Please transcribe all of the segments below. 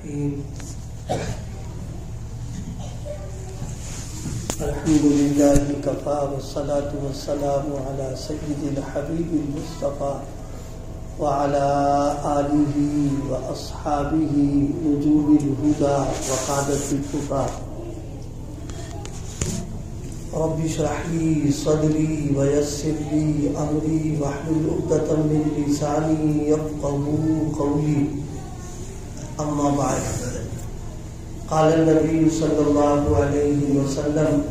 الرحيم الحمد لله كفى والصلاة والسلام على سيد الحبيب المصطفى وعلى آله وأصحابه نجوم الهدى وقادة التقى رب اشرح لي صدري ويسر لي أمري واحلل عقدة من لساني يفقهوا قولي أما بعد قال النبي صلى الله عليه وسلم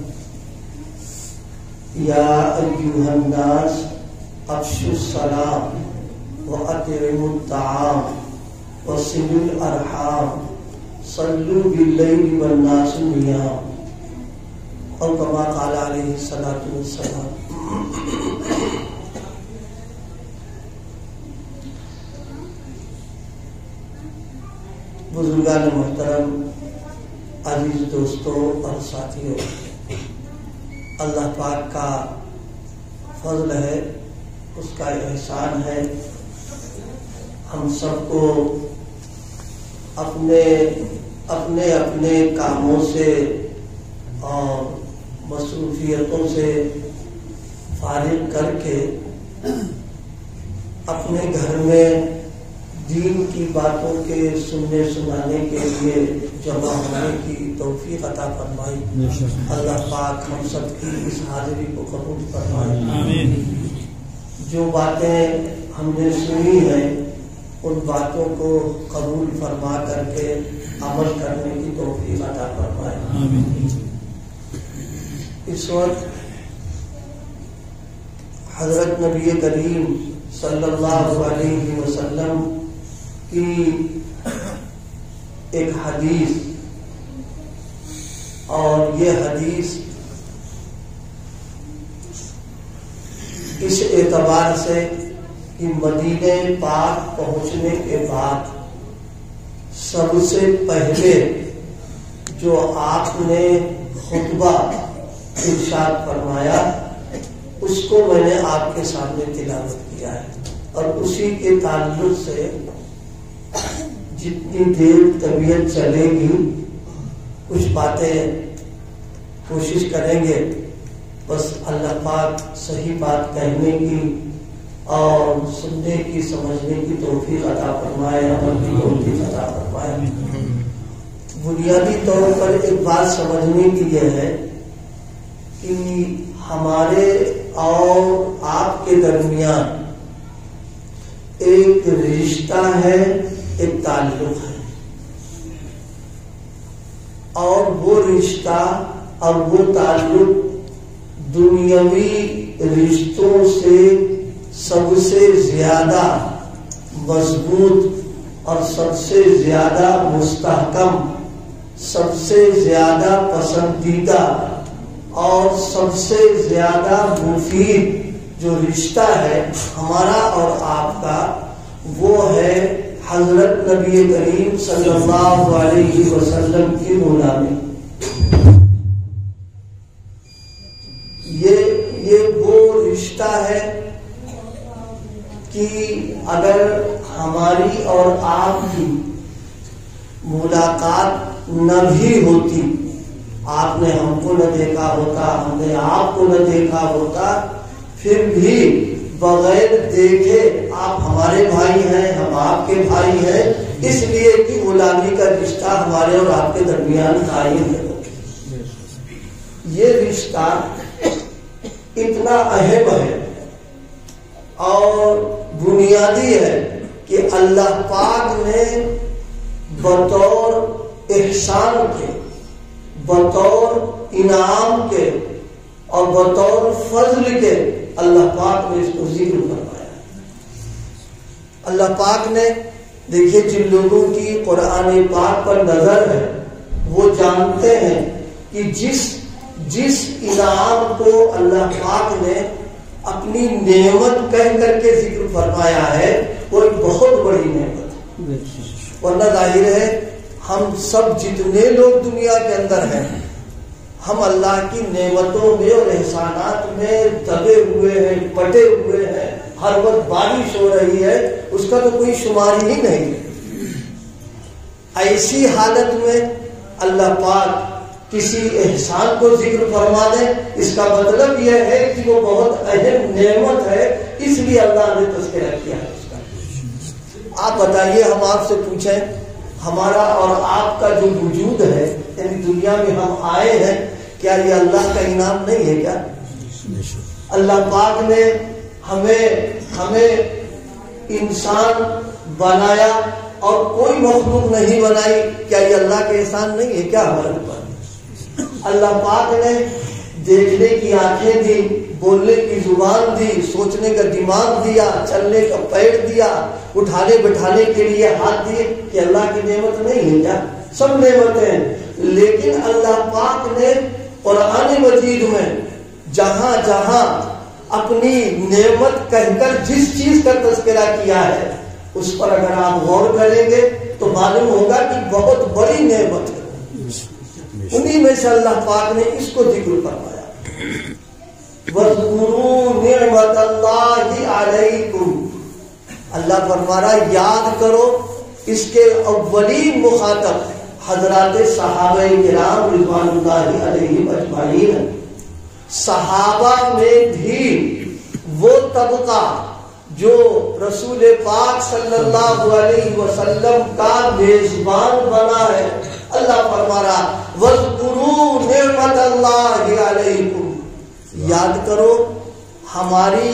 يا أيها الناس أفشوا السلام وأطعموا الطعام وصلوا الأرحام صلوا بالليل والناس نيام اور كما قال عليه الصلاة والسلام. بزرگان محترم، عزیز دوستوں اور ساتھیوں، اللہ پاک کا فضل ہے، اس کا احسان ہے، ہم سب کو اپنے اپنے کاموں سے اور مصروفیتوں سے فارغ کر کے اپنے گھر میں دین کی باتوں کے سننے سنانے کے لیے جمع ہونے کی توفیق عطا فرمائی. اللہ پاک ہم سب کی اس حاضری کو قبول فرمائے. جو باتیں ہم نے سنی ہیں ان باتوں کو قبول فرما کر کے عمل کرنے کی توفیق عطا فرمائے. اس وقت حضرت نبی کریم صلی اللہ علیہ وسلم کی ایک حدیث، اور یہ حدیث اس اعتبار سے کہ مدینہ پاک پہنچنے کے بعد سب سے پہلے جو آپ نے خطبہ ارشاد فرمایا اس کو میں نے آپ کے سامنے تلاوت کیا ہے، اور اسی کے تعلق سے جتنی دیر طبیعت چلے گی کچھ باتیں کوشش کریں گے، بس اللہ پاک صحیح بات کہنے کی اور سننے کی سمجھنے کی توفیق عطا فرمائے، عمل کی توفیق عطا فرمائے. بنیادی طور پر ایک بات سمجھنے کی یہ ہے کہ ہمارے اور آپ کے درمیان ایک رشتہ ہے، ایک تعلق ہے، اور وہ رشتہ اور وہ تعلق دنیاوی رشتوں سے سب سے زیادہ مضبوط اور سب سے زیادہ مستحکم، سب سے زیادہ پسندیدہ اور سب سے زیادہ مفید جو رشتہ ہے ہمارا اور آپ کا، وہ ہے حضرت نبی کریم صلی اللہ علیہ وسلم کی غلامی. یہ وہ رشتہ ہے کہ اگر ہماری اور آپ کی ملاقات نہ بھی ہوتی، آپ نے ہم کو نہ دیکھا ہوتا، ہم نے آپ کو نہ دیکھا ہوتا، پھر بھی بغیر دیکھے آپ ہمارے بھائی ہیں، ہم آپ کے بھائی ہیں، اس لیے کہ غلامی کا رشتہ ہمارے اور آپ کے درمیان قائم ہے. یہ رشتہ اتنا اہم ہے اور بنیادی ہے کہ اللہ پاک نے بطور احسان کے، بطور انعام کے اور بطور فضل کے اللہ پاک نے اس کو ذکر فرمایا. اللہ پاک نے دیکھیے جن لوگوں کی قرآن پاک پر نظر ہے وہ جانتے ہیں کہ جس انعام کو اللہ پاک نے اپنی نعمت کہہ کر کے ذکر فرمایا ہے وہ ایک بہت بڑی نعمت ہے. ورنہ ظاہر ہے ہم سب جتنے لوگ دنیا کے اندر ہیں ہم اللہ کی نعمتوں میں اور احسانات میں دبے ہوئے ہیں، پٹے ہوئے ہیں. ہر وقت بارش ہو رہی ہے، اس کا تو کوئی شمار ہی نہیں ہے. ایسی حالت میں اللہ پاک کسی احسان کو ذکر فرما دیں، اس کا مطلب یہ ہے کہ وہ بہت اہم نعمت ہے، اس لیے اللہ نے تذکرہ کیا ہے اس کا۔ آپ بتائیے، ہم آپ سے پوچھیں، ہمارا اور آپ کا جو وجود ہے، یعنی دنیا میں ہم آئے ہیں، کیا یہ اللہ کا انعام نہیں ہے کیا؟ اللہ پاک نے ہمیں انسان بنایا اور کوئی مخلوق نہیں بنائی، کیا یہ اللہ کے احسان نہیں ہے کیا ہمارے اوپر؟ اللہ پاک نے دیکھنے کی آنکھیں دی، بولنے کی زبان دی، سوچنے کا دماغ دیا، چلنے کا پیر دیا، اٹھانے بٹھانے کے لیے ہاتھ دیے، کہ اللہ کی نعمت نہیں ہے کیا؟ سب نعمتیں ہیں، لیکن اللہ پاک نے قرآن مجید میں جہاں جہاں اپنی نعمت کہہ کر جس چیز کا تذکرہ کیا ہے، اس پر اگر آپ غور کریں گے تو معلوم ہوگا کہ بہت بڑی نعمت ہے۔ انہی میں سے اللہ پاک نے اس کو ذکر فرمایا، وَاذْكُرُوا نِعْمَةَ اللَّهِ عَلَيْكُمْ۔ اللہ فرما رہا ہے یاد کرو، اس کے اولین مخاطب حضرات صحابہ کرام رضوان اللہ علیہم اجمعین۔ صحابہ میں بھی وہ طبقہ جو رسول پاک صلی اللہ علیہ وسلم کا میزبان بنا ہے، اللہ فرما رہا وَاذْكُرُوا نِعْمَةَ اللَّهِ عَلَيْكُمْ، یاد کرو ہماری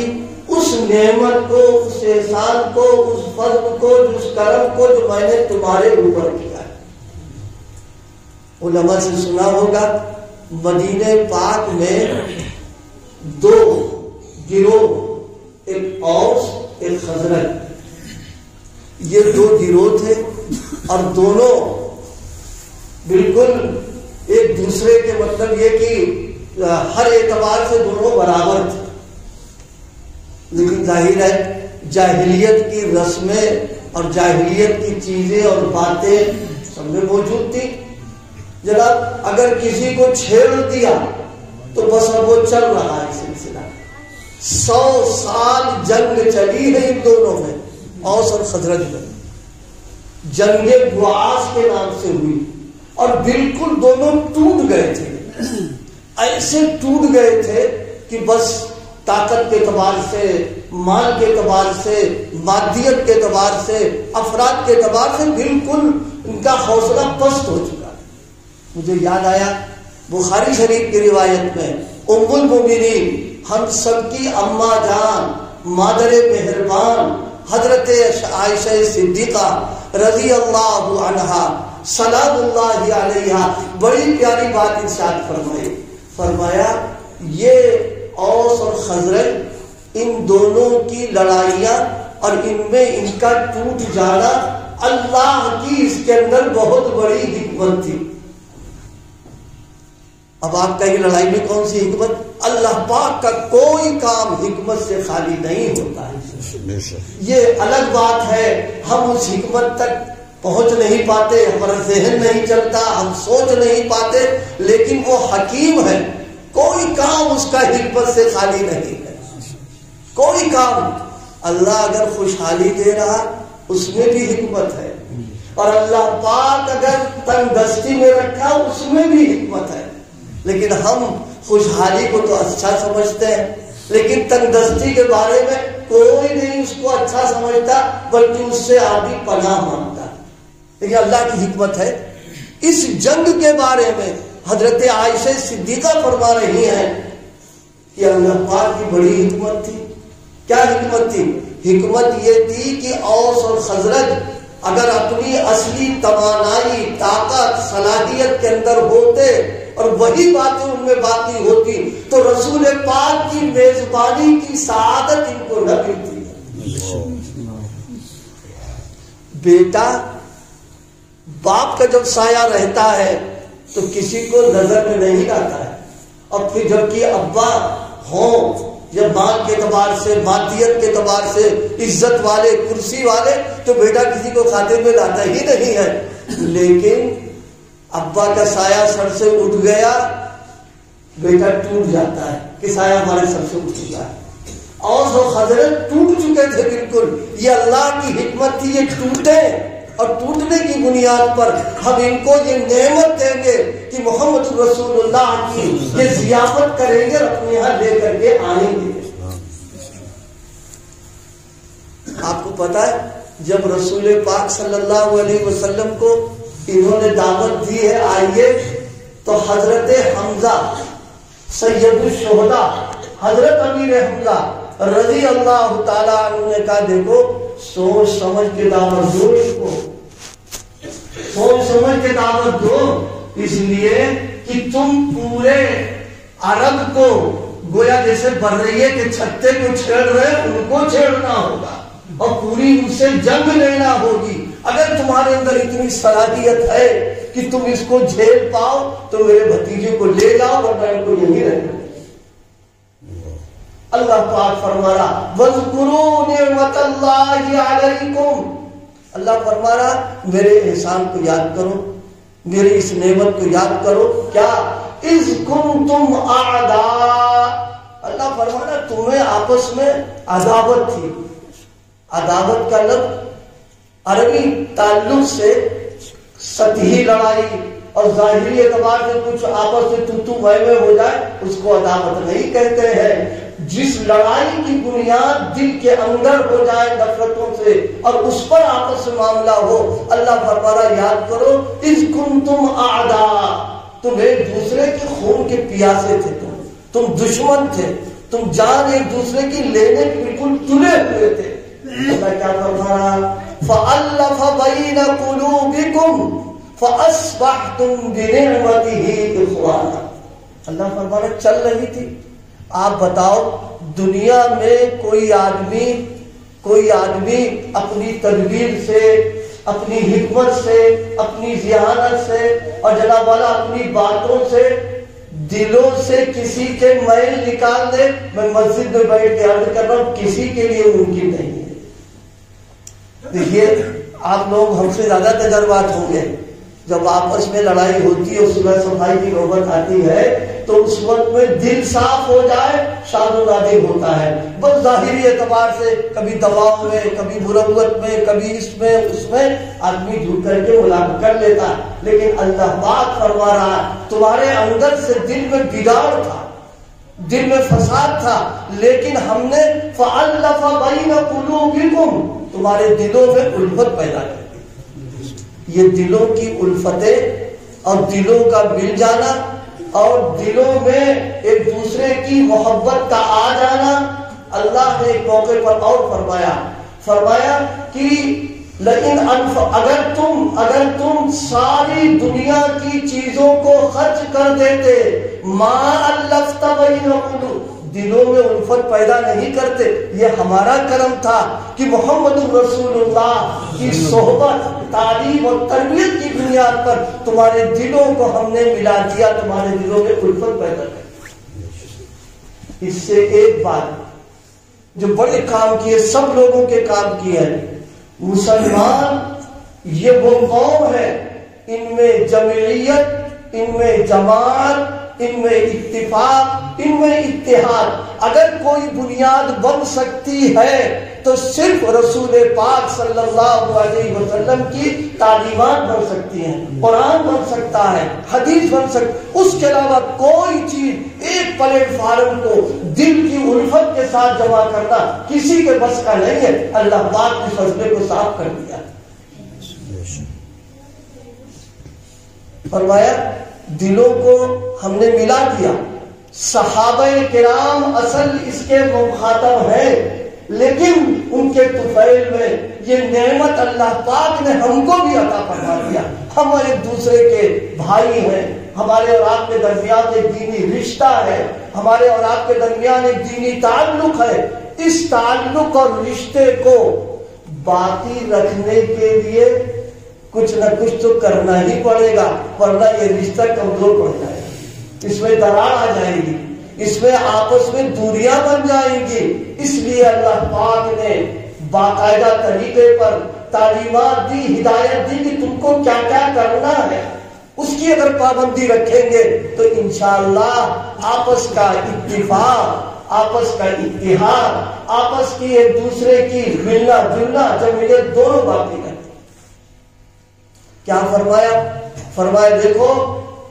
اس نعمت کو، اس احسان کو، اس فضل کو، اس کرم کو جو میں نے تمہارے اوپر کیا ہے۔ علماء سے سنا ہوگا مدینہ پاک میں دو گروہ، ایک اوس ایک خزرج، یہ دو گروہ تھے اور دونوں بالکل ایک دوسرے کے مطلب یہ کہ ہر اعتبار سے دونوں برابر تھے، لیکن ظاہر ہے جاہلیت کی رسمیں اور جاہلیت کی چیزیں اور باتیں سب میں موجود تھی۔ جناب اگر کسی کو چھیڑ دیا تو بس اب وہ چل رہا ہے سلسلہ، 100 سال جنگ چلی ہے ان دونوں میں، اوس اور خزرج میں، جنگ بعاث کے نام سے ہوئی، اور بالکل دونوں ٹوٹ گئے تھے، ایسے ٹوٹ گئے تھے کہ بس طاقت کے اعتبار سے، مال کے اعتبار سے، مادیت کے اعتبار سے، افراد کے اعتبار سے بالکل ان کا حوصلہ پست ہو چکا۔ مجھے یاد آیا بخاری شریف کی روایت میں ام المؤمنین، ہم سب کی اماں جان، مادر مہربان حضرت عائشہ صدیقہ رضی اللہ عنہا سلام اللہ علیہا بڑی پیاری بات ارشاد فرمائی، فرمایا یہ اوس اور خزرج ان دونوں کی لڑائیاں اور ان میں ان کا ٹوٹ جانا اللہ کی اس کے اندر بہت بڑی حکمت تھی۔ اب آپ کہیں لڑائی میں کون سی حکمت؟ اللہ پاک کا کوئی کام حکمت سے خالی نہیں ہوتا ہے، یہ الگ بات ہے، ہم اس حکمت تک پہنچ نہیں پاتے، ہمارا ذہن نہیں چلتا، ہم سوچ نہیں پاتے، لیکن وہ حکیم ہے، کوئی کام اس کا حکمت سے خالی نہیں ہے، کوئی کام۔ اللہ اگر خوشحالی دے رہا اس میں بھی حکمت ہے، اور اللہ پاک اگر تنگ دستی میں رکھا اس میں بھی حکمت ہے، لیکن ہم خوشحالی کو تو اچھا سمجھتے ہیں، لیکن تنگ دستی کے بارے میں کوئی نہیں اس کو اچھا سمجھتا، بلکہ اس سے آدمی پناہ مانگتا۔ لیکن اللہ کی حکمت ہے۔ اس جنگ کے بارے میں حضرت عائشہ صدیقہ فرما رہی ہیں کہ اللہ پاک کی بڑی حکمت تھی۔ کیا حکمت تھی؟ حکمت یہ تھی کہ اوس اور خزرج اگر اپنی اصلی توانائی، طاقت، صلاحیت کے اندر ہوتے اور وہی باتیں ان میں باقی ہوتی تو رسول پاک کی میزبانی کی سعادت ان کو نہ ملتی۔ بیٹا باپ کا جب سایہ رہتا ہے تو کسی کو نظر میں نہیں آتا ہے، اور پھر جبکہ ابا ہوں یا مال کے اعتبار سے، مادیت کے اعتبار سے عزت والے، کرسی والے، تو بیٹا کسی کو خاطر میں لاتا ہی نہیں ہے، لیکن ابا کا سایہ سر سے اٹھ گیا بیٹا ٹوٹ جاتا ہے کہ سایہ ہمارے سر سے اٹھ چکا ہے۔ اوس و خزرج ٹوٹ چکے تھے بالکل، یہ اللہ کی حکمت تھی، یہ ٹوٹے اور ٹوٹنے کی بنیاد پر ہم ان کو یہ نعمت دیں گے کہ محمد رسول اللہ کی یہ ضیافت کریں گے اور اپنے یہاں لے کر کے آئیں گے۔ آپ کو پتا ہے جب رسول پاک صلی اللہ علیہ وسلم کو انہوں نے دعوت دی ہے آئیے، تو حضرت حمزہ سید الشہداء حضرت امیر حمزہ رضی اللہ تعالیٰ عنہ نے کہا دیکھو سوچ سمجھ کے دعوت دو، اس کو سوچ سمجھ کے دعوت دو، اس لیے کہ تم پورے عرب کو گویا جیسے برریے کے چھتے کو چھیڑ رہے ان کو چھیڑنا ہوگا اور پوری ان سے جنگ لینا ہوگی۔ اگر تمہارے اندر اتنی صلاحیت ہے کہ تم اس کو جھیل پاؤ تو میرے بھتیجے کو لے جاؤ ورنہ ان کو یہی رہنا۔ اللہ پاک فرما رہا وَاذْكُرُوا نِعْمَةَ اللَّهِ عَلَيْكُمْ، اللہ فرما رہا میرے احسان کو یاد کرو، میری اس نعمت کو یاد کرو، کیا اِذْ كُنْتُمْ أَعْدَاءَ، اللہ فرما رہا تمہیں آپس میں عداوت تھی۔ عداوت کا لفظ عربی تعلق سے سطحی لڑائی اور ظاہری اعتبار سے کچھ آپس میں تو میں ہو جائے اس کو عداوت نہیں کہتے ہیں۔ جس لڑائی کی بنیاد دل کے اندر ہو جائے نفرتوں سے اور اس پر آپس میں معاملہ ہو، اللہ فرما رہا یاد کرو اذ کنتم اعداء، تم ایک دوسرے کے خون کے پیاسے تھے، تم دشمن تھے، تم جان ایک دوسرے کی لینے کے بالکل تلے ہوئے تھے۔ اللہ کیا فرما رہا فَأَلَّفَ بَيْنَ قُلُوبِكُمْ فَأَصْبَحْتُمْ بِنِعْمَتِهِ إِخْوَانًا، اللہ فرما رہا چل رہی تھی۔ آپ بتاؤ دنیا میں کوئی آدمی اپنی تدبیر سے، اپنی حکمت سے، اپنی ذہانت سے اور جناب والا اپنی باتوں سے دلوں سے کسی کے میل نکال دے، میں مسجد میں بیٹھ کے عرض کر رہا ہوں کسی کے لیے ممکن نہیں ہے۔ دیکھیے آپ لوگ ہم سے زیادہ تجربات ہوں گے، جب آپس میں لڑائی ہوتی ہے، صلح صفائی کی نوبت آتی ہے تو اس وقت میں دل صاف ہو جائے شاد و نادر ہوتا ہے۔ بس ظاہری اعتبار سے کبھی دباؤ میں، کبھی مروت میں، کبھی اس میں آدمی جھک کر کے ملاقات کر لیتا ہے، لیکن اللہ پاک فرما رہا تمہارے اندر سے دل میں بگاڑ تھا، دل میں فساد تھا، لیکن ہم نے فَأَلَّفَ بَيْنَ قُلُوبِكُمْ تمہارے دلوں میں الفت پیدا کر دی۔ یہ دلوں کی الفتیں اور دلوں کا مل جانا اور دلوں میں ایک دوسرے کی محبت کا آ جانا، اللہ نے ایک موقع پر اور فرمایا کہ اگر تم ساری دنیا کی چیزوں کو خرچ کر دیتے ما الفت بین قلوب، دلوں میں الفت پیدا نہیں کرتے، یہ ہمارا کرم تھا کہ محمد رسول اللہ کی صحبت، تعلیم اور تربیت کی بنیاد پر تمہارے دلوں کو ہم نے ملا دیا، تمہارے دلوں میں الفت پیدا کر۔ اس سے ایک بات جو بڑے کام کیے، سب لوگوں کے کام کیے ہیں، مسلمان یہ وہ قوم ہے ان میں جمعیت، ان میں جماعت، ان میں اتفاق، ان میں اتحاد، اگر کوئی بنیاد بن سکتی ہے تو صرف رسول پاک صلی اللہ علیہ وسلم کی تعلیمات بن سکتی ہیں، قرآن بن سکتا ہے، حدیث بن سکتا، اس کے علاوہ کوئی چیز ایک پلیٹ فارم کو دل کی الفت کے ساتھ جمع کرنا کسی کے بس کا نہیں ہے۔ اللہ پاک نے فضلے کو صاف کر دیا، فرمایا دلوں کو ہم نے ملا دیا۔ صحابہ کرام اصل اس کے مخاطب ہیں، لیکن ان کے طفیل میں یہ نعمت اللہ پاک نے ہم کو بھی عطا فرما دیا۔ ہم ایک دوسرے کے بھائی ہیں، ہمارے اور آپ کے درمیان ایک دینی رشتہ ہے، ہمارے اور آپ کے درمیان ایک دینی تعلق ہے۔ اس تعلق اور رشتے کو باقی رکھنے کے لیے کچھ نہ کچھ تو کرنا ہی پڑے گا، ورنہ یہ رشتہ کمزور پڑ جائے گا، اس میں دراڑ آ جائے گی، اس میں آپس میں دوریاں بن جائیں گی۔ اس لیے اللہ پاک نے باقاعدہ طریقے پر تعلیمات دی، ہدایت دی کہ تم کو کیا کیا کرنا ہے، اس کی اگر پابندی رکھیں گے تو انشاءاللہ آپس کا اتفاق، آپس کا اتحاد، آپس کی ایک دوسرے کی ملنا جلنا، جمعیت دونوں باقی رہتی۔ کیا فرمایا؟ فرمایا دیکھو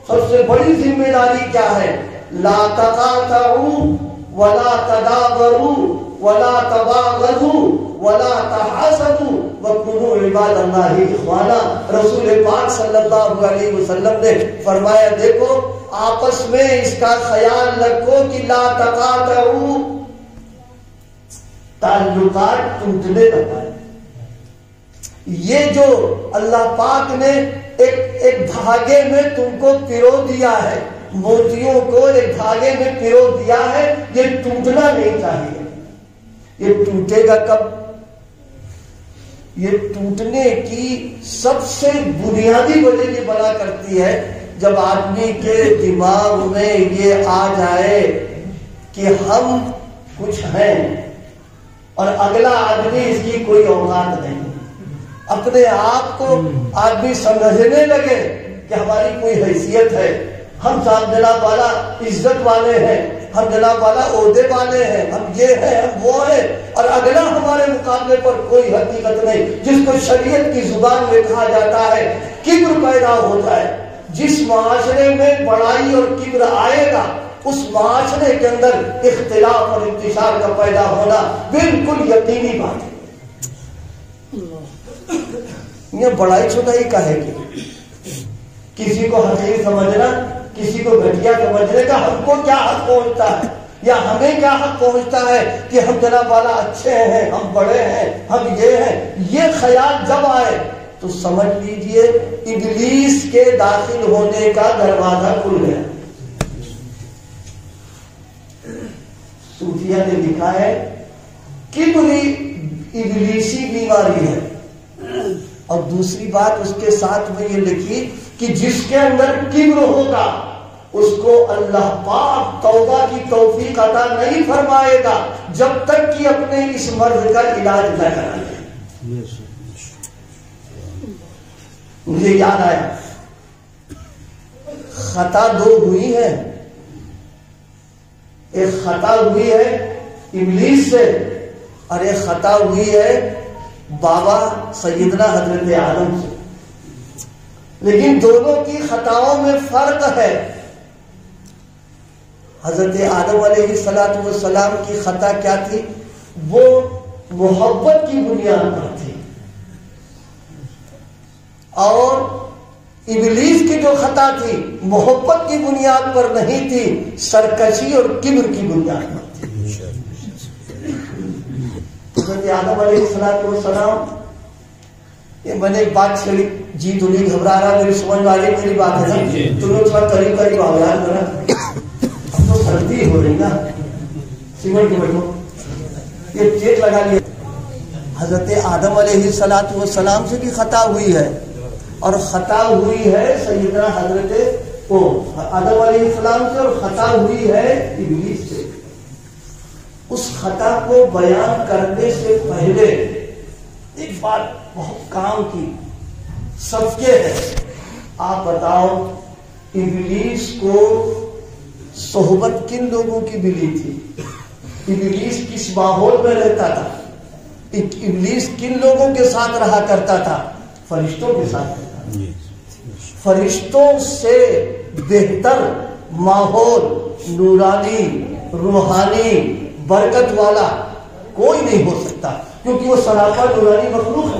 سب سے بڑی ذمہ داری کیا ہے؟ لا تقاطعوا ولا تدابروا ولا تباغضوا ولا تحاسدوا وكونوا عباد اللہ اخوانا. رسول پاک صلی اللہ علیہ وسلم نے فرمایا دیکھو آپس میں اس کا خیال رکھو کہ لا تقاطعوا، تعلقات ٹوٹنے نہ پائے. یہ جو اللہ پاک نے ایک دھاگے میں تم کو پرو دیا ہے، موتیوں کو ایک دھاگے میں پرو دیا ہے، یہ ٹوٹنا نہیں چاہیے. یہ ٹوٹے گا کب؟ یہ ٹوٹنے کی سب سے بنیادی وجہ یہ بنا کرتی ہے جب آدمی کے دماغ میں یہ آ جائے کہ ہم کچھ ہیں اور اگلا آدمی اس کی کوئی اوقات نہیں. اپنے آپ کو آدمی سمجھنے لگے کہ ہماری کوئی حیثیت ہے، ہم صاحب جناب والا عزت والے ہیں، ہم جناب والا عہدے والے ہیں، ہم یہ ہیں ہم وہ ہیں، اور اگلا ہمارے مقابلے پر کوئی حقیقت نہیں. جس کو شریعت کی زبان میں کہا جاتا ہے کبر پیدا ہو جائے. جس معاشرے میں بڑائی اور کبر آئے گا اس معاشرے کے اندر اختلاف اور انتشار کا پیدا ہونا بالکل یقینی بات ہے. یہ بڑائی چھوٹائی کا ہے کہ کسی کو حقیر سمجھنا، کسی کو گھٹیا سمجھنے کا ہم کو کیا حق پہنچتا ہے یا ہمیں کیا حق پہنچتا ہے کہ ہم جناب والا اچھے ہیں، ہم بڑے ہیں، ہم یہ ہیں. یہ خیال جب آئے تو سمجھ لیجئے ابلیس کے داخل ہونے کا دروازہ کھل گیا. صوفیہ نے لکھا ہے کبری ابلیسی بیماری ہے. اور دوسری بات اس کے ساتھ میں یہ لکھی کہ جس کے اندر کبر ہوگا اس کو اللہ پاک توبہ کی توفیق عطا نہیں فرمائے گا جب تک کہ اپنے اس مرض کا علاج نہ کرائے. مجھے یاد آیا خطا دو ہوئی ہے. ایک خطا ہوئی ہے ابلیس سے اور ایک خطا ہوئی ہے بابا سیدنا حضرت آدم سے. لیکن دونوں کی خطاؤں میں فرق ہے. حضرت آدم علیہ السلام کی خطا کیا تھی؟ وہ محبت کی بنیاد پر تھی. اور ابلیس کی جو خطا تھی محبت کی بنیاد پر نہیں تھی، سرکشی اور کبر کی بنیاد پر تھی. حضرت آدم علیہ السلام، یہ میں نے ایک بات چھڑی، جی تو نہیں گھبرا رہا، میری سمجھ والی میری بات ہے نا، تم لوگ تھوڑا قریب قریب آؤ یار ذرا، اب تو سردی ہو رہی نا، سیمنٹ کے بیٹھو، یہ چیک لگا لیا. حضرت آدم علیہ السلام سے بھی خطا ہوئی ہے اور خطا ہوئی ہے سیدنا حضرت آدم علیہ السلام سے اور خطا ہوئی ہے ابلیس سے. اس خطا کو بیان کرنے سے پہلے ایک بات بہت کام کی صدقے ہے. آپ بتاؤ ابلیس کو صحبت کن لوگوں کی ملی تھی؟ ابلیس کس ماحول میں رہتا تھا؟ ابلیس کن لوگوں کے ساتھ رہا کرتا تھا؟ فرشتوں کے ساتھ رہتا تھا. فرشتوں سے بہتر ماحول نورانی، روحانی، برکت والا کوئی نہیں ہو سکتا، کیونکہ وہ سراپا نورانی مخلوق ہے.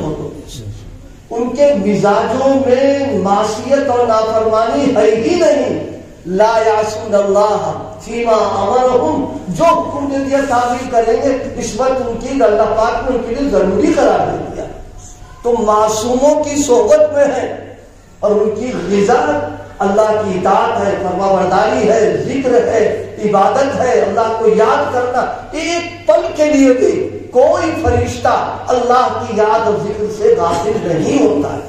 ان کے مزاجوں میں معصیت اور نافرمانی ہے ہی نہیں. لا یعصون اللہ فیما امرہم، جو حکم دے دیا تعمیل کریں گے. اس وقت ان کی اللہ پاک نے ان کے لیے ضروری قرار دے دیا. تو معصوموں کی صحبت میں ہے اور ان کی غذا اللہ کی اطاعت ہے، فرما برداری ہے، ذکر ہے، عبادت ہے، اللہ کو یاد کرنا. ایک پل کے لیے بھی کوئی فرشتہ اللہ کی یاد اور ذکر سے غافل نہیں ہوتا ہے.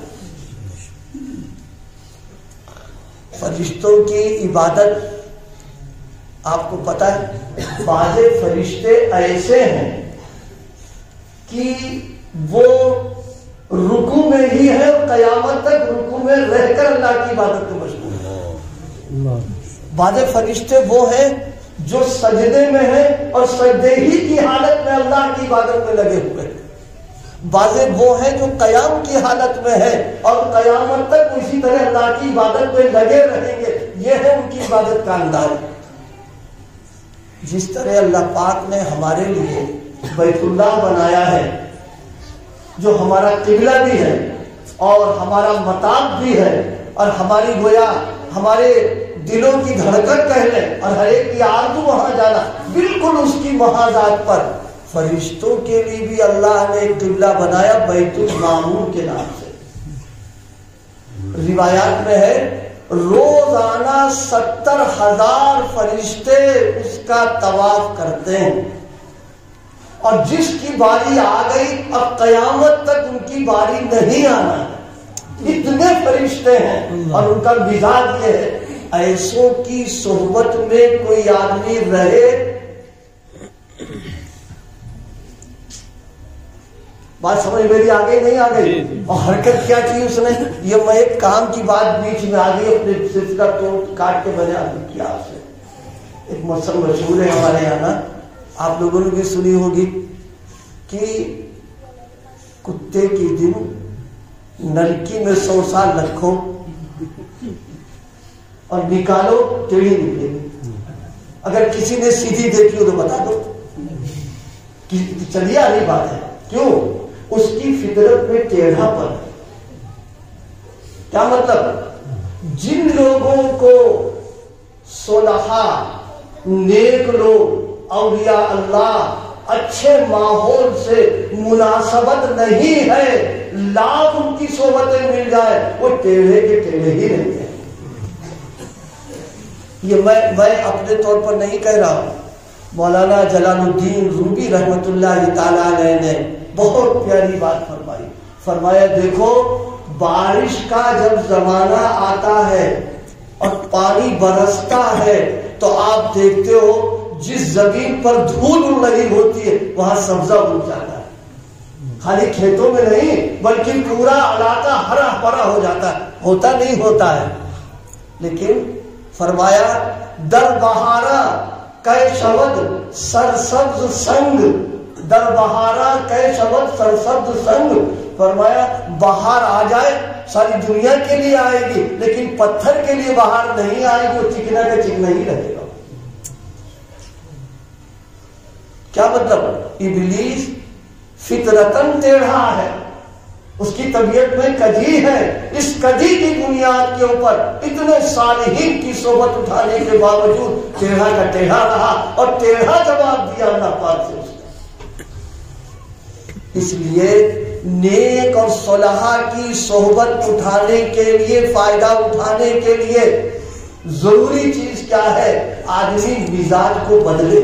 فرشتوں کی عبادت آپ کو پتا ہے، بعض فرشتے ایسے ہیں کہ وہ رکوع میں ہی ہے اور قیامت تک رکوع میں رہ کر اللہ کی عبادت میں مشغول ہے. بعض فرشتے وہ ہیں جو سجدے میں ہیں اور سجدے ہی کی حالت میں اللہ کی عبادت میں لگے ہوئے ہیں. بعض وہ ہیں جو قیام کی حالت میں ہے اور قیامت تک اسی طرح اللہ کی عبادت میں لگے رہیں گے. یہ ہے ان کی عبادت کا انداز. جس طرح اللہ پاک نے ہمارے لیے بیت اللہ بنایا ہے جو ہمارا قبلہ بھی ہے اور ہمارا متاب بھی ہے اور ہماری گویا ہمارے دلوں کی دھڑکن کہہ لیں اور ہر ایک کی آرزو وہاں جانا بالکل اس کی محاذات پر. فرشتوں کے لیے بھی اللہ نے ایک قبلہ بنایا بیت المعمور کے نام سے. روایات میں ہے روزانہ 70,000 فرشتے اس کا طواف کرتے ہیں اور جس کی باری آ گئی اب قیامت تک ان کی باری نہیں آنا ہے. اتنے فرشتے ہیں اور ان کا مزاج یہ ہے ایسوں کی صحبت میں کوئی آدمی رہے. بات سمجھ میری آ گئی نہیں آ گئی؟ اور حرکت کیا کی اس نے. یہ میں ایک کام کی بات بیچ میں آ گئی اپنے سلسلہ توڑ کاٹ کے میں نے عرض کیا آپ سے. ایک مسئلہ مشہور ہے ہمارے یہاں نا, آپ لوگوں نے بھی سنی ہوگی کہ کتے کی دن نلکی میں 100 سال رکھو اور نکالو ٹیڑھی نکلے گی. اگر کسی نے سیدھی دیکھی ہو تو بتا دو. چلی آ رہی بات ہے. کیوں؟ اس کی فطرت میں ٹیڑھا پر ہے. کیا مطلب؟ جن لوگوں کو صلحاء نیک لوگ اولیاء اللہ اچھے ماحول سے مناسبت نہیں ہے, لاکھ ان کی صحبتیں مل جائے وہ ٹیڑھے کے ٹیڑھے ہی رہتے ہیں. یہ میں اپنے طور پر نہیں کہہ رہا ہوں. مولانا جلال الدین رومی رحمت اللہ تعالی علیہ نے بہت پیاری بات فرمائی. فرمایا دیکھو بارش کا جب زمانہ آتا ہے اور پانی برستا ہے تو آپ دیکھتے ہو جس زمین پر دھول اڑ رہی ہوتی ہے وہاں سبزہ اگ جاتا ہے. خالی کھیتوں میں نہیں بلکہ پورا علاقہ ہرا بھرا ہو جاتا ہے. ہوتا نہیں ہوتا ہے. لیکن فرمایا در بہارا کئے شبد سرسبز سنگ, در بہارا کئے شبد سرسبز سنگ. فرمایا بہار آ جائے ساری دنیا کے لیے آئے گی لیکن پتھر کے لیے بہار نہیں آئے گی, وہ چکنا کا چکنا ہی رہے گا. کیا مطلب؟ ابلیس فطرتاً ٹیڑھا ہے, اس کی طبیعت میں کجی ہے. اس کجی کی بنیاد کے اوپر اتنے صالحین کی صحبت اٹھانے کے باوجود ٹیڑھا کا ٹیڑھا رہا اور ٹیڑھا جواب دیا اللہ پاک سے اس نے. اس لیے نیک اور صلحاء کی صحبت اٹھانے کے لیے, فائدہ اٹھانے کے لیے ضروری چیز کیا ہے؟ آدمی مزاج کو بدلے.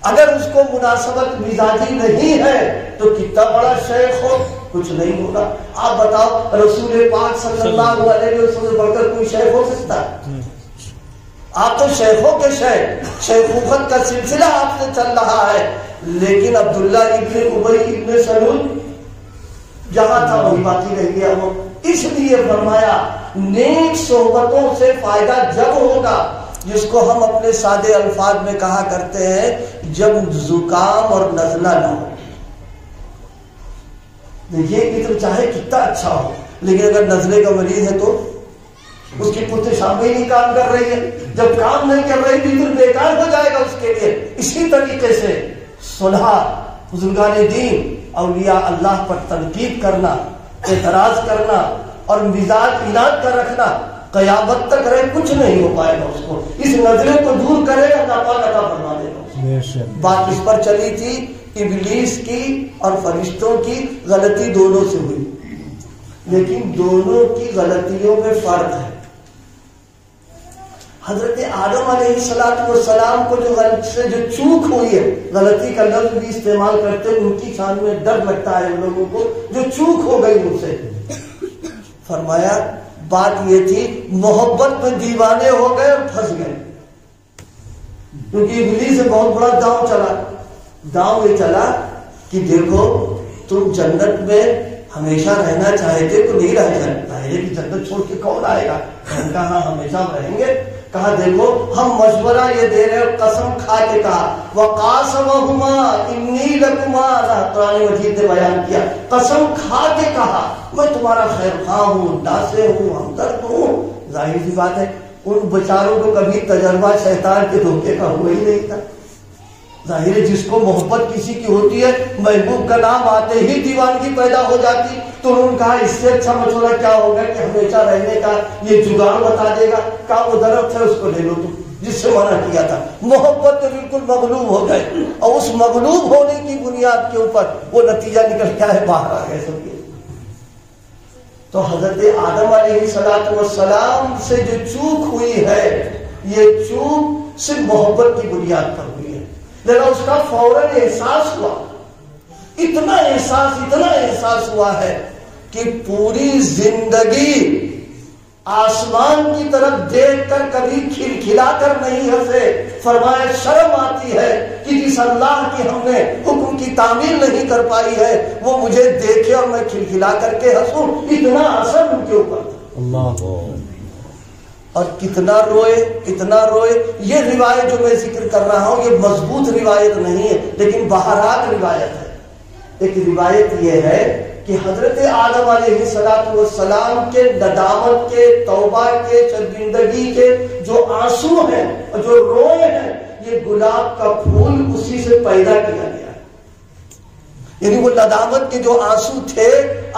اگر اس کو مناسبت مزاجی نہیں ہے تو کتنا بڑا شیخ ہو کچھ نہیں ہوگا. آپ بتاؤ رسول پاک صلی اللہ علیہ وسلم سے بڑھ کر کوئی شیخ ہو سکتا ہے؟ آپ تو شیخوں کے شیخ, شیخوخت کا سلسلہ آپ سے چل رہا ہے. لیکن عبداللہ ابن ابی ابن سلول جہاں تھا وہی باقی رہ گیا. وہ اس لیے فرمایا نیک صحبتوں سے فائدہ جب ہوگا جس کو ہم اپنے سادے الفاظ میں کہا کرتے ہیں جب زکام اور نزلہ نہ ہو. دیکھیے کہ تو چاہے کتنا اچھا ہو لیکن اگر نزلے کا مریض ہے تو اس کی پوتے شام میں نہیں کام کر رہی ہے. جب کام نہیں کر رہی تو بیکار ہو جائے گا اس کے لیے. اسی طریقے سے صلحاء بزرگان دین اولیاء اللہ پر تنقید کرنا, اعتراض کرنا اور مزاج اناد کا رکھنا قیامت تک رہے کچھ نہیں ہو پائے گا. اس کو اس نظرے کو دور کرے گا اللہ پاک عطا فرما دے گا. بات اس پر چلی تھی ابلیس کی اور فرشتوں کی غلطی دونوں سے ہوئی, لیکن دونوں کی غلطیوں میں فرق ہے. حضرت آدم علیہ السلام کو جو چوک ہوئی ہے, غلطی کا لفظ بھی استعمال کرتے ہیں, ان کی شان میں ڈر لگتا ہے ان لوگوں کو جو چوک ہو گئی ان سے. فرمایا بات یہ تھی محبت میں دیوانے ہو گئے اور پھنس گئے, کیونکہ ابلیس سے بہت بڑا داؤں چلا. داؤں یہ چلا کہ دیکھو تم جنت میں ہمیشہ رہنا چاہتے تو نہیں رہ سکتا ہے, کہ جنت چھوڑ کے کون آئے گا؟ کہا ہمیشہ رہیں گے. کہا دیکھو ہم مشورہ یہ دے رہے ہیں، قسم کھا کے کہا وَقَاسَمَهُمَا إِنِّي لَكُمَا، قرآن مجید نے بیان کیا، قسم کھا کے کہا میں تمہارا خیر خواہ ہوں، ناصح ہوں، ہمدرد ہوں۔ ظاہر سی بات ہے ان بیچاروں کو کبھی تجربہ شیطان کے دھوکے کا ہوا ہی نہیں تھا۔ ظاہر ہے جس کو محبت کسی کی ہوتی ہے، محبوب کا نام آتے ہی دیوانگی پیدا ہو جاتی، تو انہوں نے کہا اس سے اچھا مشورہ کیا ہوگا کہ ہمیشہ رہنے کا یہ جگاڑ بتا دے گا، کہا وہ درخت ہے اس کو لے لو تم جس سے منع کیا تھا۔ محبت تو بالکل مغلوب ہو گئے، اور اس مغلوب ہونے کی بنیاد کے اوپر وہ نتیجہ نکل کیا ہے، باہر آ گئے سب کے۔ تو حضرت آدم علیہ السلام سے جو چوک ہوئی ہے، یہ چوک صرف محبت کی بنیاد پر ہوئی ہے، لیکن اس کا فوراً احساس ہوا، اتنا احساس ہوا ہے کہ پوری زندگی آسمان کی طرف دیکھ کر کبھی کھلکھلا کر نہیں ہنسے۔ فرمایا شرم آتی ہے کہ جس اللہ کی ہم نے حکم کی تعمیل نہیں کر پائی ہے وہ مجھے دیکھے اور میں کھلکھلا کر کے ہنسوں، اتنا اثر ان کے اوپر تھا۔ اللہ، اور کتنا روئے۔ یہ روایت جو میں ذکر کر رہا ہوں یہ مضبوط روایت نہیں ہے لیکن بہرحال روایت ہے۔ ایک روایت یہ ہے کہ حضرت آدم علیہ السلام کے ندامت کے، توبہ کے، شرمندگی کے جو آنسو ہیں اور جو روئے ہیں، یہ گلاب کا پھول اسی سے پیدا کیا گیا ہے۔ یعنی وہ ندامت کے جو آنسو تھے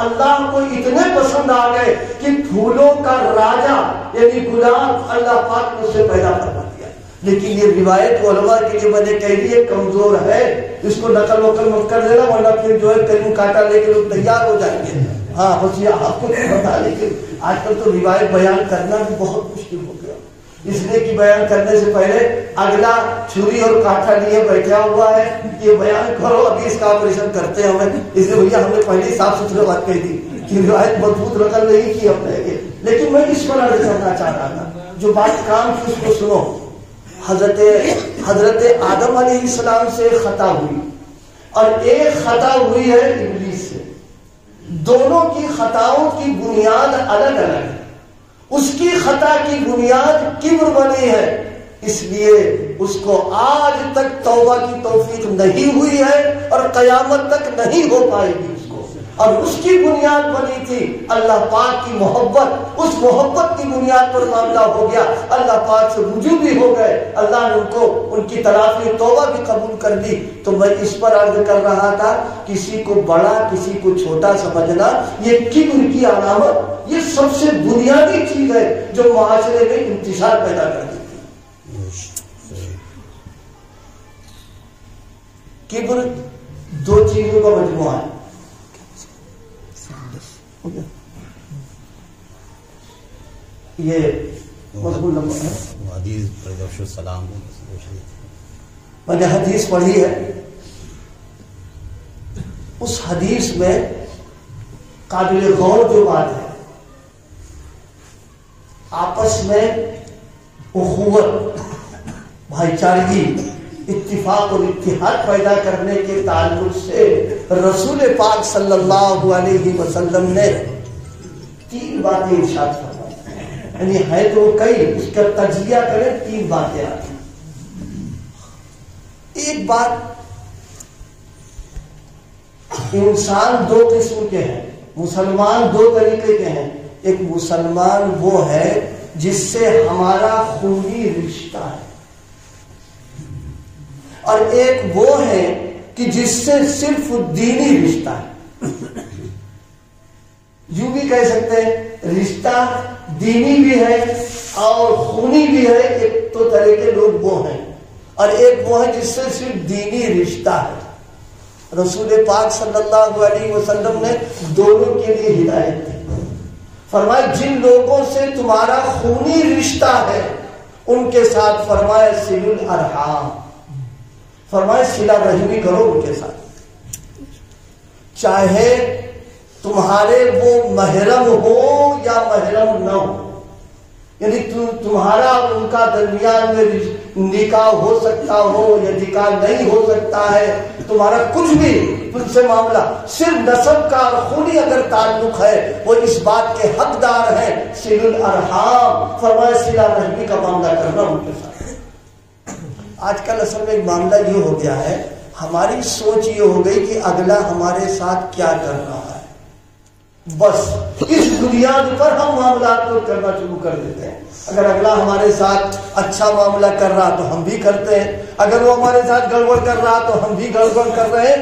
اللہ کو اتنے پسند آ گئے کہ پھولوں کا راجا یعنی گلاب اللہ پاک نے اسے پیدا کروا دیا۔ لیکن یہ روایت علماء کے لیے میں نے کہہ دی کمزور ہے، اس کو نقل وقل مت کر دینا ورنہ پھر جو ہے کریم کاٹا لے کے لوگ تیار ہو جائیں گے۔ ہاں بس یہ آپ کو بتا دیں کہ آج کل تو روایت بیان کرنا بھی بہت مشکل ہو گیا، اس لیے کہ بیان کرنے سے پہلے اگلا چھری اور کاٹا لیے بیٹھا ہوا ہے، یہ بیان کرو ابھی اس کا آپریشن کرتے ہیں ہمیں، اس لیے بھیا ہم نے پہلے صاف ستھرے بات کہی تھی کہ روایت مضبوط نقل نہیں کی ہم نے۔ لیکن میں اس پر عرض کرنا چاہ رہا تھا، جو بات کام کی اس کو سنو۔ حضرت آدم علیہ السلام سے خطا ہوئی اور ایک خطا ہوئی ہے ابلیس سے، دونوں کی خطاؤں کی بنیاد الگ الگ ہے۔ اس کی خطا کی بنیاد کبر بنی ہے، اس لیے اس کو آج تک توبہ کی توفیق نہیں ہوئی ہے اور قیامت تک نہیں ہو پائے گی اس کو۔ اور اس کی بنیاد بنی تھی اللہ پاک کی محبت، اس محبت کی بنیاد پر معاملہ ہو گیا، اللہ پاک سے رجوع بھی ہو گئے، اللہ نے ان کو ان کی تلافی توبہ بھی قبول کر دی۔ تو میں اس پر عرض کر رہا تھا کسی کو بڑا کسی کو چھوٹا سمجھنا یہ کبر کی علامت، یہ سب سے بنیادی چیز ہے جو معاشرے میں انتشار پیدا کر دیتی ہے۔ کبر دو چیزوں کا مجموعہ ہے۔ یہ مضمون نمبر ہے، میں نے حدیث پڑھی ہے، اس حدیث میں قابل غور جو بات ہے آپس میں اخوت، بھائی چارگی، اتفاق اور اتحاد پیدا کرنے کے تعلق سے رسول پاک صلی اللہ علیہ وسلم نے تین باتیں ارشاد فرمائی، یعنی ہے تو کئی، اس کا تجزیہ کریں تین باتیں آتی۔ ایک بات، انسان دو قسم کے ہیں، مسلمان دو طریقے کے ہیں۔ ایک مسلمان وہ ہے جس سے ہمارا خونی رشتہ ہے، اور ایک وہ ہے کہ جس سے صرف دینی رشتہ ہے۔ یوں بھی کہہ سکتے ہیں رشتہ دینی بھی ہے اور خونی بھی ہے، ایک تو طرح کے لوگ وہ ہیں، اور ایک وہ ہے جس سے صرف دینی رشتہ ہے۔ رسول پاک صلی اللہ علیہ وسلم نے دونوں کے لیے ہدایت دی، فرمایا جن لوگوں سے تمہارا خونی رشتہ ہے ان کے ساتھ فرمایا صلہ الارحام، فرمایا صلہ رحمی کرو ان کے ساتھ، چاہے تمہارے وہ محرم ہو یا محرم نہ ہو، یعنی تمہارا ان کا درمیان میں نکاح ہو سکتا ہو یا نکاح نہیں ہو سکتا ہے، تمہارا کچھ بھی تم سے معاملہ، صرف نسب کا اور خونی اگر تعلق ہے وہ اس بات کے حقدار ہیں سل الارحام، فرمایا صلہ رحمی کا معاملہ کرنا ان کے ساتھ۔ آج کل اصل میں ایک معاملہ یہ ہو گیا ہے، ہماری سوچ یہ ہو گئی کہ اگلا ہمارے ساتھ کیا کر رہا ہے، بس اس بنیاد پر ہم معاملات کو کرنا شروع کر دیتے ہیں۔ اگر اگلا ہمارے ساتھ اچھا معاملہ کر رہا تو ہم بھی کرتے ہیں، اگر وہ ہمارے ساتھ گڑبڑ کر رہا تو ہم بھی گڑبڑ کر رہے ہیں۔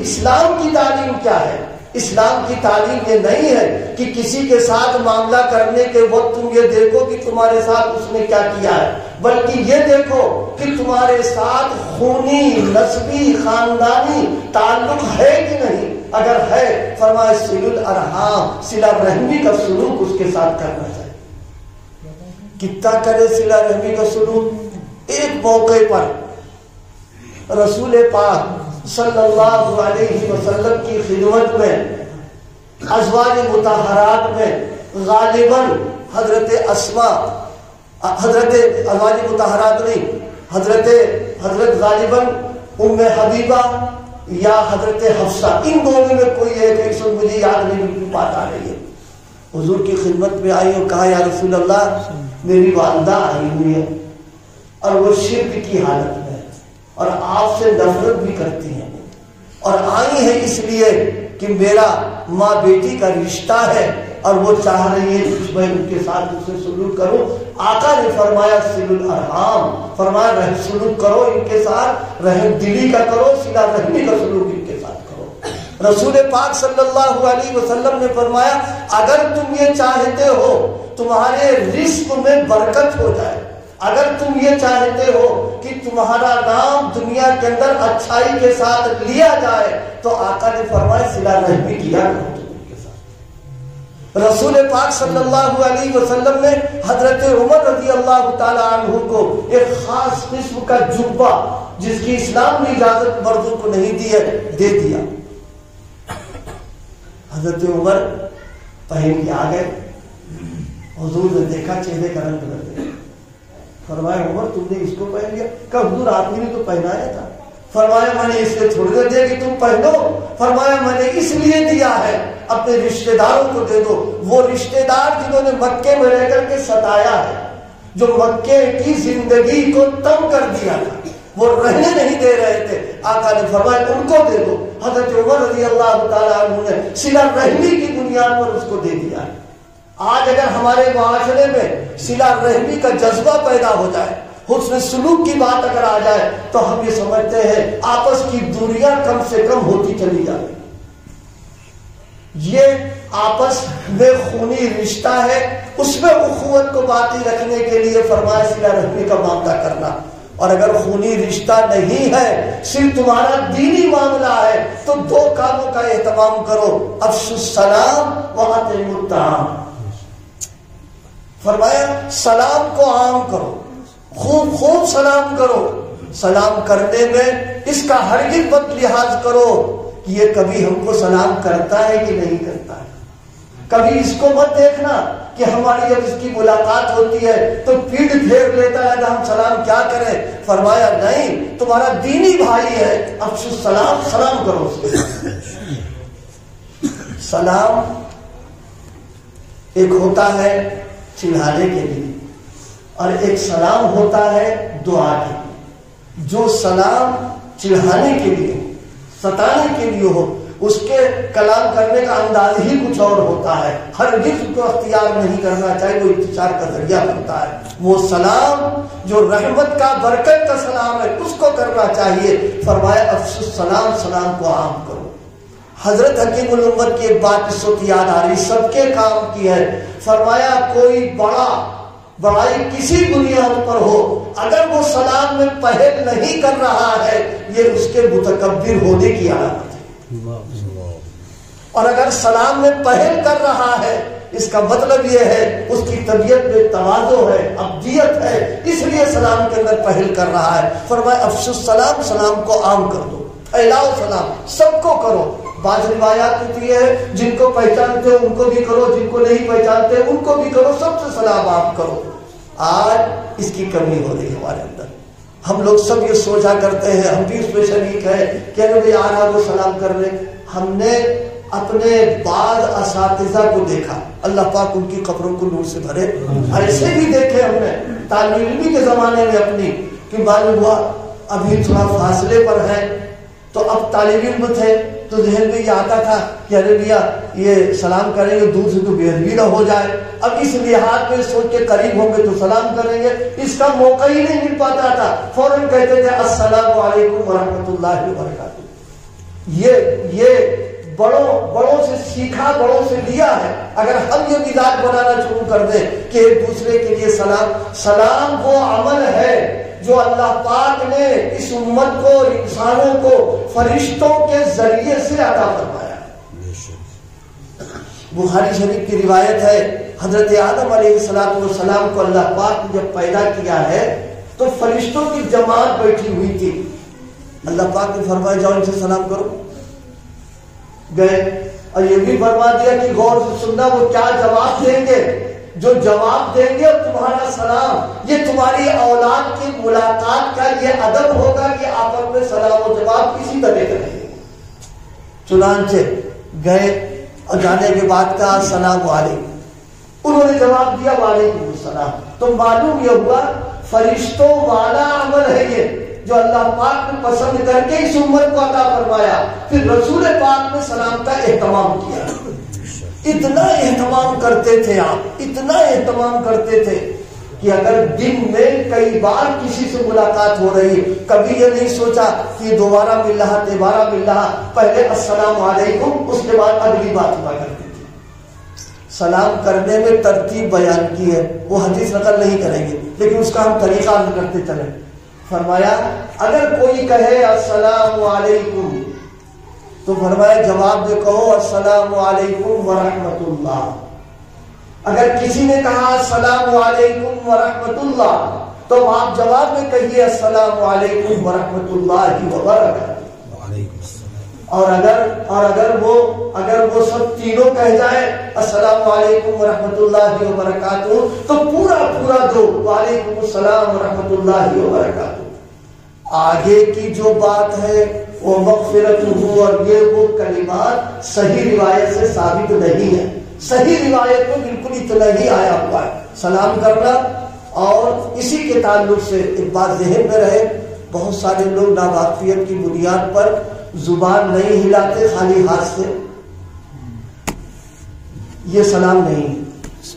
اسلام کی تعلیم کیا ہے؟ اسلام کی تعلیم یہ نہیں ہے کہ کسی کے ساتھ معاملہ کرنے کے وقت تم یہ دیکھو کہ تمہارے ساتھ اس نے کیا کیا ہے، بلکہ یہ دیکھو کہ تمہارے ساتھ خونی نسبی خاندانی تعلق ہے کہ نہیں۔ اگر ہے، فرمایا صل الارحام، صلہ رحمی کا سلوک اس کے ساتھ کرنا چاہیے۔ کتنا کرے صلہ رحمی کا سلوک؟ ایک موقع پر رسول پاک صلی اللہ علیہ وسلم کی خدمت میں ازواج مطہرات میں غالباً حضرت اسماء، حضرت ازواج مطہرات نہیں، حضرت غالباً ام حبیبہ یا حضرت حفصہ، ان دونوں میں کوئی ایک ہے، مجھے یاد نہیں، بالکل بات آ رہی ہے۔ حضور کی خدمت میں آئی اور کہا یا رسول اللہ میری والدہ آئی ہوئی ہے اور وہ شرک کی حالت میں اور آپ سے نفرت بھی کرتی ہیں، اور آئی ہے اس لیے کہ میرا ماں بیٹی کا رشتہ ہے اور وہ چاہ رہی ہے کہ میں ان کے ساتھ اس سے سلوک کروں۔ آقا نے فرمایا صل الارحام، فرمایا رحم سلوک کرو ان کے ساتھ، رحم دلی کا کرو، صلہ رحمی کا سلوک ان کے ساتھ کرو۔ رسول پاک صلی اللہ علیہ وسلم نے فرمایا اگر تم یہ چاہتے ہو تمہارے رزق میں برکت ہو جائے، اگر تم یہ چاہتے ہو کہ تمہارا نام دنیا کے اندر اچھائی کے ساتھ لیا جائے، تو آقا نے فرمایا صلہ رحمی کیا کرو تم ان کے ساتھ۔ رسول پاک صلی اللہ علیہ وسلم نے حضرت عمر رضی اللہ تعالی عنہ کو ایک خاص قسم کا جبہ، جس کی اسلام نے اجازت مردوں کو نہیں دی ہے، دے دیا۔ حضرت عمر پہن کے آ گئے، حضور نے دیکھا چہرے کا رنگ بدل گیا، فرمایا عمر تم نے اس کو پہن لیا؟ کہا حضور آپ نے تو پہنایا تھا۔ فرمایا میں نے اس لیے تھوڑی دیر دیا کہ تم پہنو، فرمایا میں نے اس لیے دیا ہے اپنے رشتہ داروں کو دے دو، وہ رشتہ دار جنہوں نے مکے میں رہ کر کے ستایا ہے، جو مکے کی زندگی کو تنگ کر دیا تھا، وہ رہنے نہیں دے رہے تھے، آقا نے فرمایا ان کو دے دو۔ حضرت عمر رضی اللہ تعالیٰ عنہ نے صلہ رحمی کی بنیاد پر اس کو دے دیا ہے۔ آج اگر ہمارے معاشرے میں صلہ رحمی کا جذبہ پیدا ہو جائے، حسن سلوک کی بات اگر آ جائے، تو ہم یہ سمجھتے ہیں آپس کی دوریاں کم سے کم ہوتی چلی جائیں۔ یہ آپس میں خونی رشتہ ہے، اس میں اخوت کو باقی رکھنے کے لیے فرمایا صلہ رحمی کا معاملہ کرنا۔ اور اگر خونی رشتہ نہیں ہے، صرف تمہارا دینی معاملہ ہے، تو دو کاموں کا اہتمام کرو، افشوا السلام واطعموا الطعام۔ فرمایا سلام کو عام کرو، خوب خوب سلام کرو، سلام کرنے میں اس کا ہرگز مت لحاظ کرو کہ یہ کبھی ہم کو سلام کرتا ہے کہ نہیں کرتا ہے۔ کبھی اس کو مت دیکھنا کہ ہماری جب اس کی ملاقات ہوتی ہے تو پیٹ پھیر لیتا ہے کہ ہم سلام کیا کریں۔ فرمایا نہیں، تمہارا دینی بھائی ہے، افشوا السلام، سلام کرو اس کے۔ سلام ایک ہوتا ہے چڑھانے کے لیے اور ایک سلام ہوتا ہے دعا کے لیے۔ جو سلام چڑھانے کے لیے، ستانے کے لیے ہو، اس کے کلام کرنے کا انداز ہی کچھ اور ہوتا ہے، ہر جسم کو اختیار نہیں کرنا چاہیے، وہ انتشار کا ذریعہ بنتا ہے۔ وہ سلام جو رحمت کا، برکت کا سلام ہے، اس کو کرنا چاہیے۔ فرمایا افشوا السلام، سلام کو عام کرو۔ حضرت حکیم الامت کی ایک بات اس وقت یاد آ رہی، سب کے کام کی ہے۔ فرمایا کوئی بڑائی کسی بنیاد پر ہو، اگر وہ سلام میں پہل نہیں کر رہا ہے، یہ اس کے متکبر ہونے کی علامت ہے۔ اور اگر سلام میں پہل کر رہا ہے، اس کا مطلب یہ ہے اس کی طبیعت میں تواضع ہے، ابدیت ہے، اس لیے سلام کے اندر پہل کر رہا ہے۔ فرمایا افشوا السلام، سلام کو عام کر دو، پھیلاؤ سلام، سب کو کرو۔ بعض روایات ہوتی ہے جن کو پہچانتے ہو ان کو بھی کرو، جن کو نہیں پہچانتے ان کو بھی کرو، سب سے سلام آپ کرو۔ آج اس کی کمی ہو رہی ہے ہمارے اندر، ہم لوگ سب یہ سوچا کرتے ہیں، ہم بھی اس میں شریک ہیں کہ اگر آنا وہ سلام کر لیں۔ ہم نے اپنے بعض اساتذہ کو دیکھا، اللہ پاک ان کی قبروں کو نور سے بھرے، ایسے بھی دیکھے ہم نے طالب علمی کے زمانے میں اپنی، کہ معلوم ہوا ابھی تھوڑا فاصلے پر ہے تو اب طالب علم تھے تو ذہن میں یہ آتا تھا کہ ارے بھیا یہ سلام کریں گے دور سے تو بے ادبی نہ ہو جائے، اب اس لحاظ میں سوچ کے قریب ہوں گے تو سلام کریں گے، اس کا موقع ہی نہیں مل پاتا تھا، فوراً کہتے تھے السلام علیکم ورحمۃ اللہ وبرکاتہ۔ یہ بڑوں سے سیکھا، بڑوں سے لیا ہے۔ اگر ہم یہ مزاج بنانا شروع کر دیں کہ ایک دوسرے کے لیے سلام وہ عمل ہے جو اللہ پاک نے اس امت کو، انسانوں کو فرشتوں کے ذریعے سے عطا فرمایا۔ بخاری شریف کی روایت ہے، حضرت آدم علیہ السلام کو اللہ پاک نے جب پیدا کیا ہے تو فرشتوں کی جماعت بیٹھی ہوئی تھی، اللہ پاک نے فرمایا جاؤ ان سے سلام کرو، گئے، اور یہ بھی فرما دیا کہ غور سے سننا وہ کیا جواب دیں گے، جو جواب دیں گے اور تمہارا سلام، یہ تمہاری اولاد کی ملاقات کا یہ ادب ہوگا کہ آپس میں سلام و جواب اسی طرح کریں گے۔ چنانچہ گئے اور جانے کے بعد کہا السلام علیکم، انہوں نے جواب دیا وعلیکم السلام، تو معلوم یہ ہوا فرشتوں والا عمل ہے یہ جو اللہ پاک نے پسند کر کے اس امت کو عطا فرمایا۔ پھر رسول پاک نے سلام کا اہتمام کیا، اتنا اہتمام کرتے تھے آپ، اتنا اہتمام کرتے تھے کہ اگر دن میں کئی بار کسی سے ملاقات ہو رہی، کبھی یہ نہیں سوچا کہ دوبارہ مل رہا تیبارہ مل رہا، پہلے السلام علیکم، اس کے بعد اگلی بات ہوا کرتی تھی۔ سلام کرنے میں ترتیب بیان کی ہے، وہ حدیث نقل نہیں کریں گے لیکن اس کا ہم طریقہ کرتے چلیں۔ فرمایا اگر کوئی کہے السلام علیکم تو فرمایا جواب دے کہو السلام علیکم ورحمۃ اللہ۔ اگر کسی نے کہا السلام علیکم ورحمۃ اللہ تو آپ جواب میں کہیے السلام علیکم ورحمۃ اللہ وبرکاتہ۔ اور اگر وہ سب تینوں کہہ جائے السلام علیکم ورحمۃ اللہ وبرکاتہ تو پورا دو وعلیکم السلام ورحمۃ اللہ وبرکاتہ۔ آگے کی جو بات ہے وہ مغفرت ہو، اور یہ وہ کلمات صحیح روایت سے ثابت نہیں ہے، صحیح روایت میں بالکل اتنا ہی آیا ہوا ہے سلام کرنا۔ اور اسی کے تعلق سے ایک بات ذہن میں رہے، بہت سارے لوگ ناواقفیت کی بنیاد پر زبان نہیں ہلاتے، خالی ہاتھ سے، یہ سلام نہیں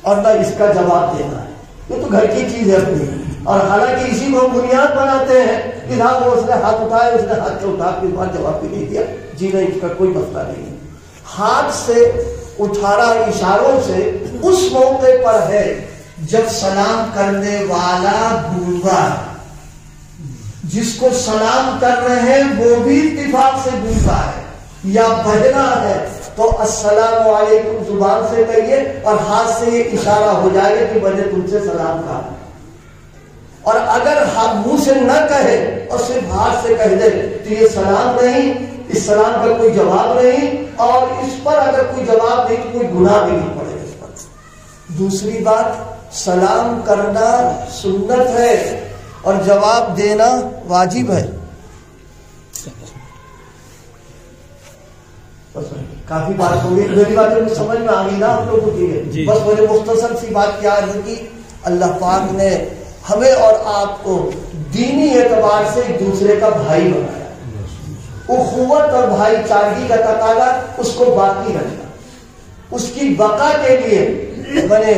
اور نہ اس کا جواب دینا ہے، یہ تو گھر کی چیز ہے اپنی، اور حالانکہ اسی کو ہم بنیاد بناتے ہیں کہ ہاں وہ اس نے ہاتھ اٹھایا، اس نے ہاتھ سے اٹھا کے بعد جواب بھی نہیں دیا، جی نہیں، اس کا کوئی مسئلہ نہیں ہے۔ ہاتھ سے اٹھانا اشاروں سے اس موقع پر ہے جب سلام کرنے والا گونگا ہے، جس کو سلام کر رہے ہیں وہ بھی اتفاق سے گونگا ہے یا بہرا ہے، تو السلام علیکم زبان سے کہیے اور ہاتھ سے یہ اشارہ ہو جائے گا کہ میں نے تم سے سلام کہا۔ اور اگر منہ سے نہ کہے اور صرف ہاتھ سے کہہ دے تو یہ سلام نہیں، اس سلام کا کوئی جواب نہیں، اور اس پر اگر کوئی جواب نہیں تو کوئی گناہ بھی نہیں پڑے اس پر۔ دوسری بات، سلام کرنا سنت ہے اور جواب دینا واجب ہے۔ کافی بات ہوگی، میری باتیں سمجھ میں آ گئی نا آپ لوگوں کی؟ بس مجھے مختصر سی بات کیا ہے کہ اللہ پاک نے ہمیں اور آپ کو دینی اعتبار سے ایک دوسرے کا بھائی بنایا، اخوت اور بھائی چارگی کا تقاضا اس کو باقی رکھنا، اس کی بقا کے لیے میں نے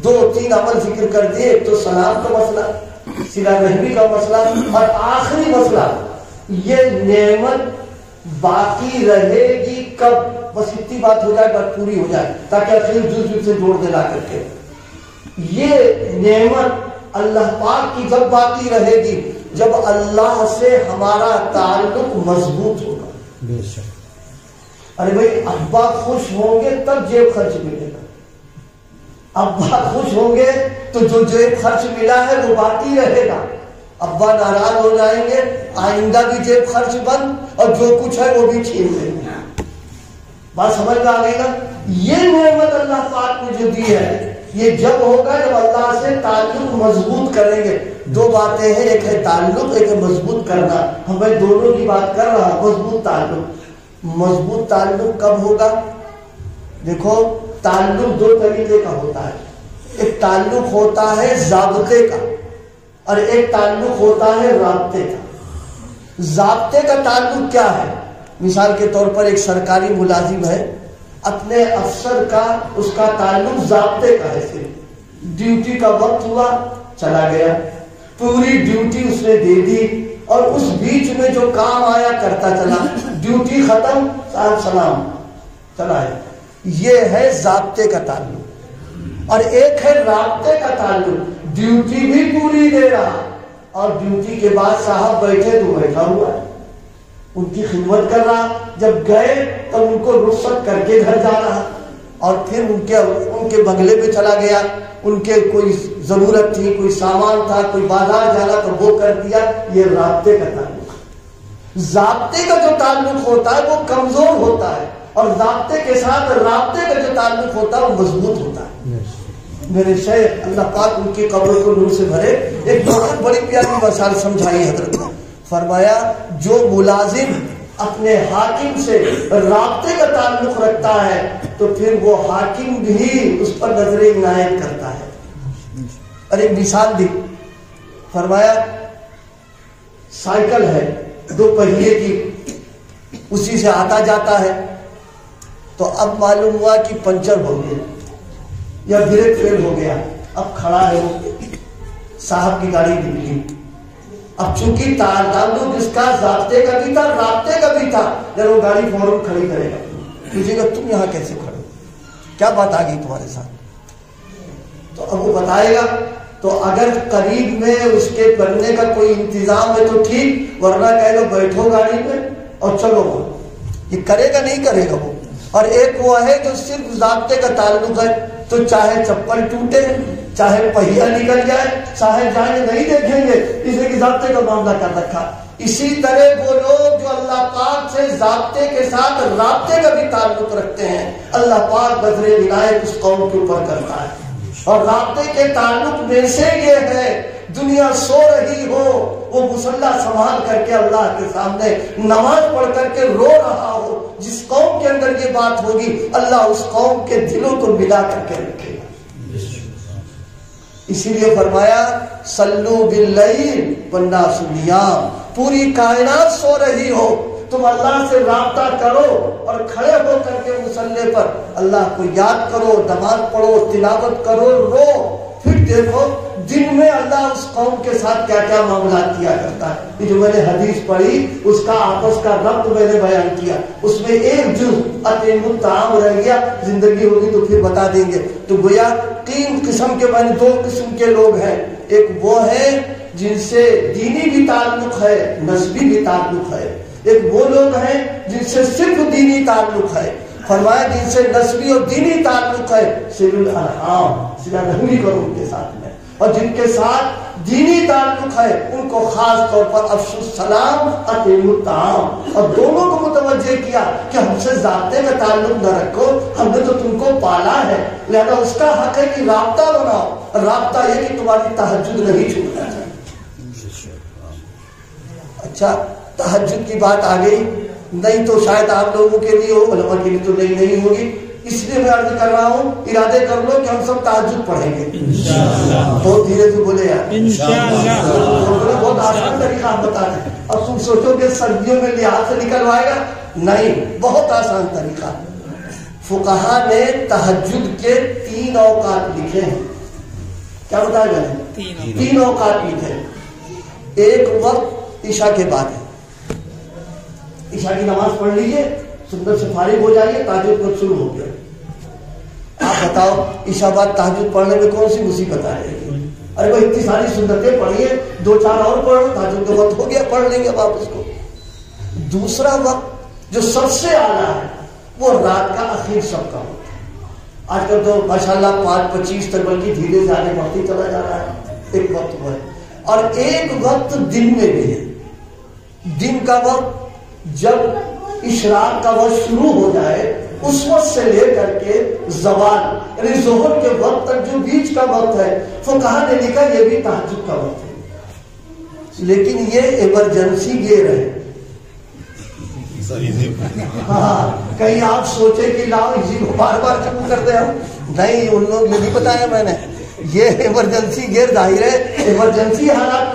2-3 عمل ذکر کر دیے، ایک تو سلام کا مسئلہ، صلہ رحمی کا مسئلہ، اور آخری مسئلہ یہ نعمت باقی رہے گی کب، بس اتنی بات ہو جائے، بات پوری ہو جائے تاکہ اخیر جز سے جوڑ دے لا کر کے، یہ نعمت اللہ پاک کی جب باقی رہے گی جب اللہ سے ہمارا تعلق مضبوط ہوگا۔ ارے بھائی ابا خوش ہوں گے تب جیب خرچ ملے گا، ابا خوش ہوں گے تو جو جیب خرچ ملا ہے وہ باقی رہے گا، ابا ناراض ہو جائیں گے آئندہ بھی جیب خرچ بند اور جو کچھ ہے وہ بھی چھین لیں گے۔ بات سمجھ میں آ گئی نا؟ یہ نعمت اللہ پاک نے جو دی ہے یہ جب ہوگا جب اللہ سے تعلق مضبوط کریں گے۔ 2 باتیں ہیں، ایک ہے تعلق، ایک ہے مضبوط کرنا، میں دونوں کی بات کر رہا ہوں۔ مضبوط تعلق، مضبوط تعلق کب ہوگا؟ دیکھو تعلق دو طریقے کا ہوتا ہے. ایک تعلق ہوتا ہے ضابطے کا اور ایک تعلق ہوتا ہے رابطے کا. ضابطے کا تعلق کیا ہے؟ مثال کے طور پر ایک سرکاری ملازم ہے, اپنے افسر کا اس کا تعلق ضابطے کا ہے. صرف ڈیوٹی کا وقت ہوا چلا گیا, پوری ڈیوٹی اس نے دے دی اور اس بیچ میں جو کام آیا کرتا چلا, ڈیوٹی ختم صاحب سلام چلا ہے. یہ ہے ضابطے کا تعلق. اور ایک ہے رابطے کا تعلق, ڈیوٹی بھی پوری دے رہا اور ڈیوٹی کے بعد صاحب بیٹھے تو بیٹھا ہوا ہے, ان کی خدمت کر رہا, جب گئے تو ان کو رخصت کر کے گھر جا رہا اور پھر ان کے بنگلے پہ چلا گیا, ان کے کوئی ضرورت تھی, کوئی سامان تھا, کوئی بازار جانا تو وہ کر دیا. یہ رابطے کا تعلق. ضابطے کا جو تعلق ہوتا ہے وہ کمزور ہوتا ہے اور ضابطے کے ساتھ رابطے کا جو تعلق ہوتا ہے وہ مضبوط ہوتا ہے. میرے شیخ اللہ پاک ان کی قبر کو نور سے بھرے, ایک بہت بڑی پیاری مثال سمجھائی حضرت نے. فرمایا جو ملازم اپنے حاکم سے رابطے کا تعلق رکھتا ہے تو پھر وہ حاکم بھی اس پر نظر عنایت کرتا ہے. اور ایک مثال دی, فرمایا سائیکل ہے دو پہیے کی, اسی سے آتا جاتا ہے, تو اب معلوم ہوا کہ پنچر ہو گیا یا بریک فیل ہو گیا, اب کھڑا ہے, صاحب کی گاڑی نکلی. اب چونکہ تعلق جس کا ضابطے کا بھی تھا رابطے کا بھی تھا, جب وہ گاڑی فوراً کھڑی کرے گا, پوچھے گا تم یہاں کیسے کھڑے ہو, کیا بات آ گئی تمہارے ساتھ, تو اب وہ بتائے گا. تو اگر قریب میں اس کے بننے کا کوئی انتظام ہے تو ٹھیک, ورنہ کہے گا بیٹھو گاڑی میں اور چلو. یہ کرے گا نہیں کرے گا وہ. اور ایک وہ ہے جو صرف ضابطے کا تعلق ہے, تو چاہے چپل ٹوٹے, چاہے پہیا نکل جائے, چاہے جائیں نہیں دیکھیں گے, اسے کی ضابطے کا معاملہ کر رکھا. اسی طرح وہ لوگ جو اللہ پاک سے ضابطے کے ساتھ رابطے کا بھی تعلق رکھتے ہیں, اللہ پاک نظر عنایت اس قوم کے اوپر کرتا ہے. اور رابطے کے تعلق میں سے یہ ہے, دنیا سو رہی ہو وہ مصلی سنبھال کر کے اللہ کے سامنے نماز پڑھ کر کے رو رہا ہو, جس قوم کے اندر یہ بات ہوگی اللہ اس قوم کے دلوں کو ملا کر کے رکھے گا. اسی لیے فرمایا صلو باللیل والناس نیام, پوری کائنات سو رہی ہو تم اللہ سے رابطہ کرو اور کھڑے ہو کر کے مصلی پر اللہ کو یاد کرو, نماز پڑھو, تلاوت کرو, رو. پھر دیکھو دن میں اللہ اس قوم کے ساتھ کیا کیا معاملات کیا کرتا ہے. یہ جو میں نے حدیث پڑھی اس کا آپس کا ربط میں نے بیان کیا, اس میں ایک جز اطعموا الطعام رہ گیا, زندگی ہوگی تو پھر بتا دیں گے. تو گویا تین قسم کے, میں نے دو قسم کے لوگ ہیں. ایک وہ ہے جن سے دینی بھی تعلق ہے, نسبی بھی تعلق ہے. ایک وہ لوگ ہیں جن سے صرف دینی تعلق ہے. فرمایا جن سے نسبی اور دینی تعلق ہے صلہ الارحام, صلہ رحمی کرو ان کے ساتھ میں. اور جن کے ساتھ دینی تعلق ہے ان کو خاص طور پر افشوا السلام, اطعموا الطعام. اور دونوں کو متوجہ کیا کہ ہم سے ذاتے کا تعلق نہ رکھو, ہم نے تو تم کو پالا ہے, لہذا اس کا حق ہے کہ رابطہ بناؤ. رابطہ یہ کہ تمہاری تہجد نہیں چھوٹنا چاہیے. اچھا تہجد کی بات آ گئی, نہیں تو شاید آپ لوگوں کے لیے ہو, علماء کے لیے تو نہیں ہوگی. اس لیے میں عرض کر رہا ہوں, ارادے کر لو کہ ہم سب تہجد پڑھیں گے انشاءاللہ. بہت دھیرے سے بولے یار انشاءاللہ. بہت آسان طریقہ آپ بتا رہے ہیں. اب تم سوچو کہ سردیوں میں لحاظ سے نکلوائے گا, نہیں, بہت آسان طریقہ. فقہا نے تہجد کے 3 اوقات لکھے ہیں. کیا بتایا میں نے؟ 3 اوقات لکھے. ایک وقت عشاء کے بعد ہے, عشاء کی نماز پڑھ لیجیے, سنت سے فارغ ہو جائیے, تہجد کو شروع ہو گیا. آپ بتاؤ عشاء بعد تہجد پڑھنے میں کون سی مصیبت آ رہی ہے؟ ارے بھائی اتنی ساری سنتیں پڑھیے, 2-4 اور پڑھو, تہجد کا وقت ہو گیا, پڑھ لیں گے واپس کو. دوسرا وقت جو سب سے اعلیٰ ہے وہ رات کا اخیر سب کا وقت ہے. آج کل تو ماشاءاللہ 5:25 تک بلکہ دھیرے سے آگے بڑھتی چلا جا رہا ہے. ایک وقت وہ ہے. اور ایک وقت دن میں بھی ہے. دن کا وقت جب اشراق کا وقت شروع ہو جائے اس وقت سے لے کر کے زوال یعنی ظہر کے وقت تک جو بیچ کا وقت ہے, فقہا نے لکھا یہ بھی تہجد کا وقت ہے. لیکن یہ ایمرجنسی یہ رہے, ہاں کہیں آپ سوچے کہ لاؤ اسی کو بار بار شروع کر دیں ہم، نہیں، ان لوگ نے نہیں بتایا میں نے، یہ ایمرجنسی غیر ظاہر ہے، ایمرجنسی حالات